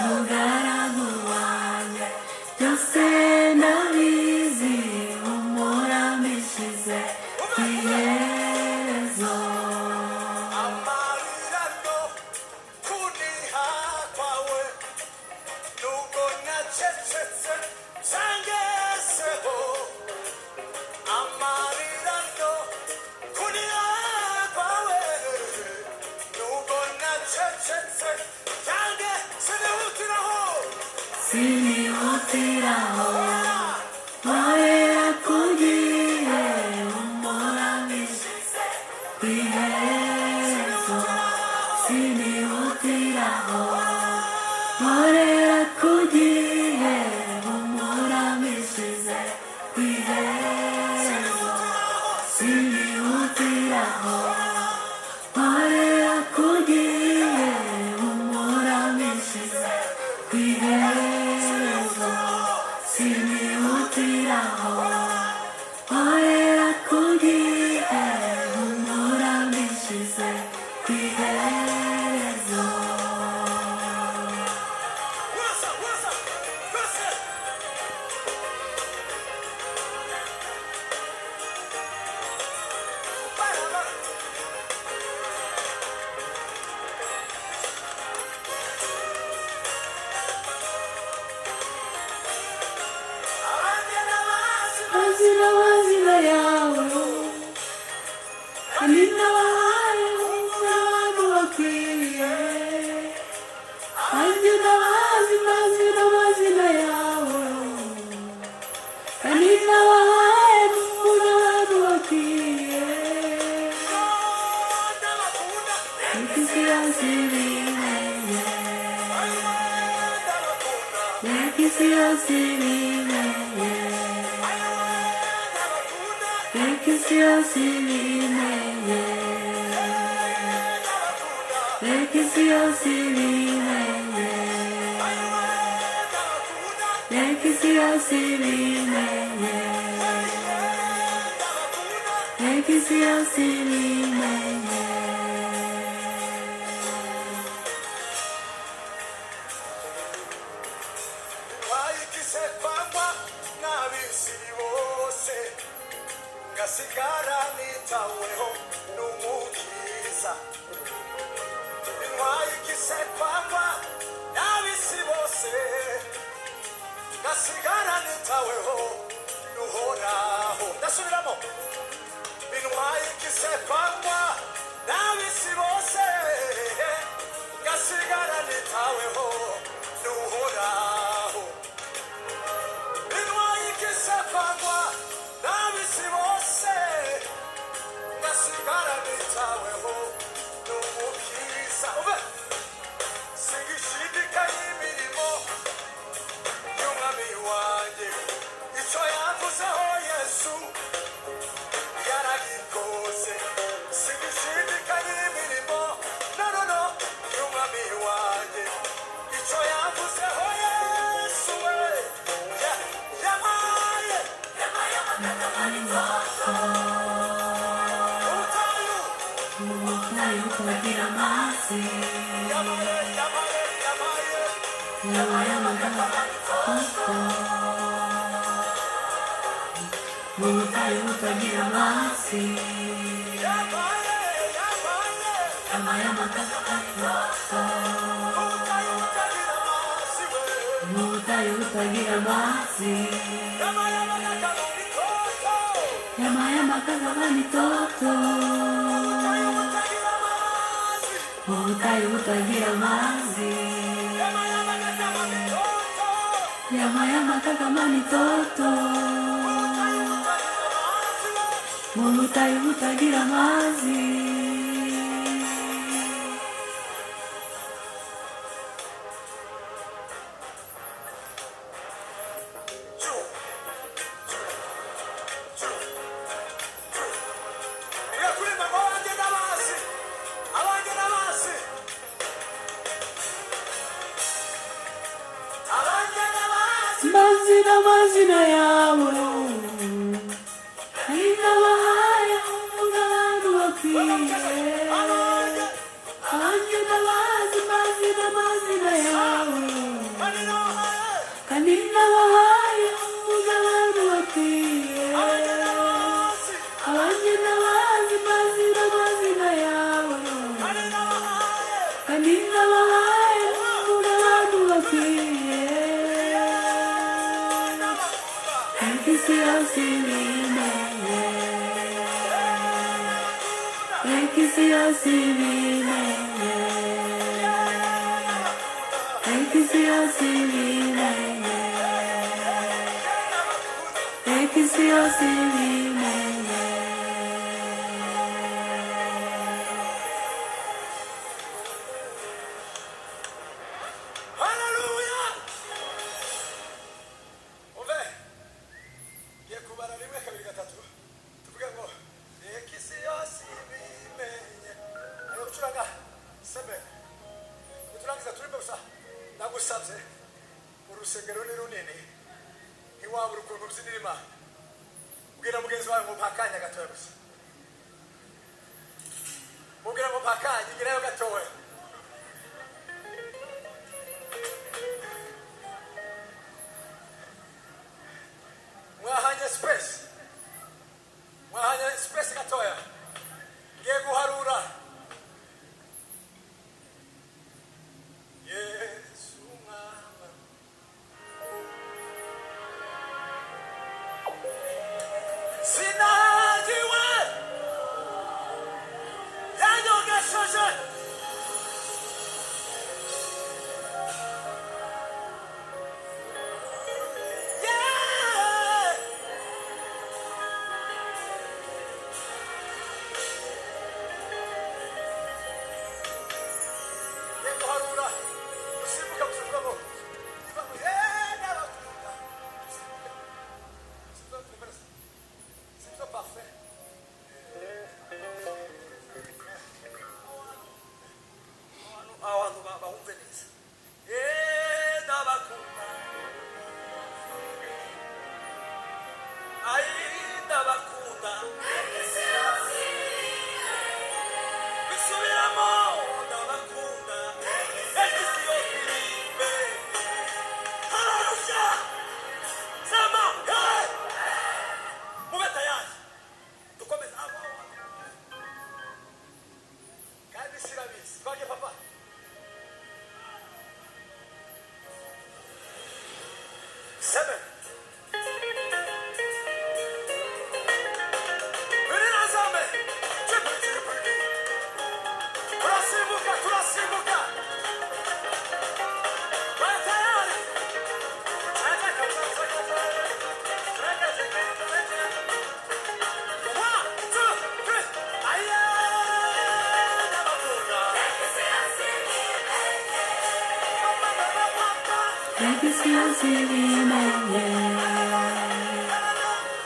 mugaragu wanjye byose ndabizi humura mbishize ku iherezo amarira no kuniha kwawe nubwo nacecetse byangezeho amarira no kuniha kwawe nubwo nacecetse sinihutiraho nkorera ku gihe humura mbishize ku iherezo sinihutiraho nkorera ku gihe humura mbishize ku iherezo sinihutiraho nkorera ku gihe humura mbishize ku iherezo sinihutiraho nkorera ku gihe humura mbishize ku iherezo mazina mazina yawe kandi nabahaye umurano bakwiriye kandi nabazi mazina mazina yawe kandi nabahaye umurano bakwiriye ikisi yose ibimenye ikisi yose ibimenye ikisi yose ibimenye ikisi yose ibimenye ikisi yose ibimenye ikisi yose ibimenye wayikise kwangwa n'abisi bose ngasigara nitaweho n'umukiza wayikise kwangwa n'abisi bose ngasigara nitaweho n'uhoraho ndasubiramo wayikise kwangwa n'abisi bose ngasigara nitaweho n'uhoraho wayikise kwangwa n'abisi bose ngasigara nitaweho n'umukiza singishidikanya imirimo y'umwami wanjye icyo yavuzeho yesu yaragikoze singishidikanya imirimo no y'umwami wanjye icyo yavuzeho yesu we yamaye ubutayu utagira amazi yabaye amagana koko mu butayu butagira amazi yabaye amagana koko mu butayu butagira amazi yabaye amagana mitoto mu butayu butagira amazi yabaye amagana mitoto mu butayu butagira amazi mazina yawe kandi nabahaye umurano bakwiye abandi nabazi n'amazina yawe Kanina wahaye. kanina wahaye umugabane bakwiye Abanyazi. abanye n'abazi mazi n'amazina yawe Kanina wahaye. kanina wahaye umugabane bakwiye Rekisi yose ibimenye Rekisi yose ibimenye Rekisi yose ibimenye Rekisi yose ibimenye Hallelujah. Umve. Ye kubara rimwe kabiri gatatu. Tuvuge ngo ekisi yose ibimenye. Ayo gucuranga sebe. Turangiza turimbe gusa. Nagusabye. Urusengero ni runini. Ntiwabura ukuntu ubyinira Imana. Ubwira mugenzi wawe ngo mpakanya gatoya gusa. Mubwira ngo mpakanya igirayo gatoya. Mwahanye space gatoya. Ngiye guharura. Yesu mwamba. Sinagiwe. Yanyogesheje. Yeah. Harura, usibuka gusubiza ngo c'est parfait. Abantu bahumve neza. Ndabakunda. Ai ndabakunda. Bisubiramo ndabakunda. Seven. Turasimuka. Batayari. One, two, three. Rekisi yose ibimenye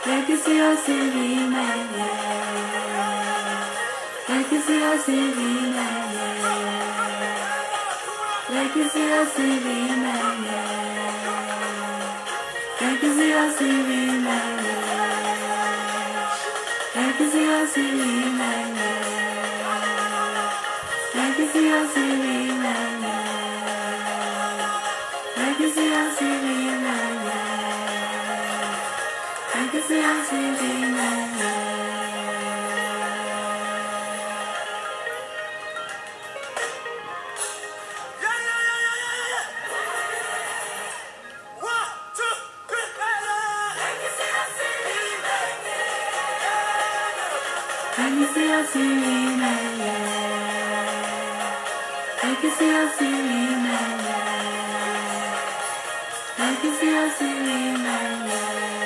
Rekisi yose ibimenye Rekisi yose ibimenye Rekisi yose ibimenye Rekisi yose ibimenye Rekisi yose ibimenye Rekisi yose ibimenye Rekisi yose ibimenye Rekisi yose ibimenye Rekisi yose ibimenye Rekisi yose ibimenye Rekisi yose ibimenye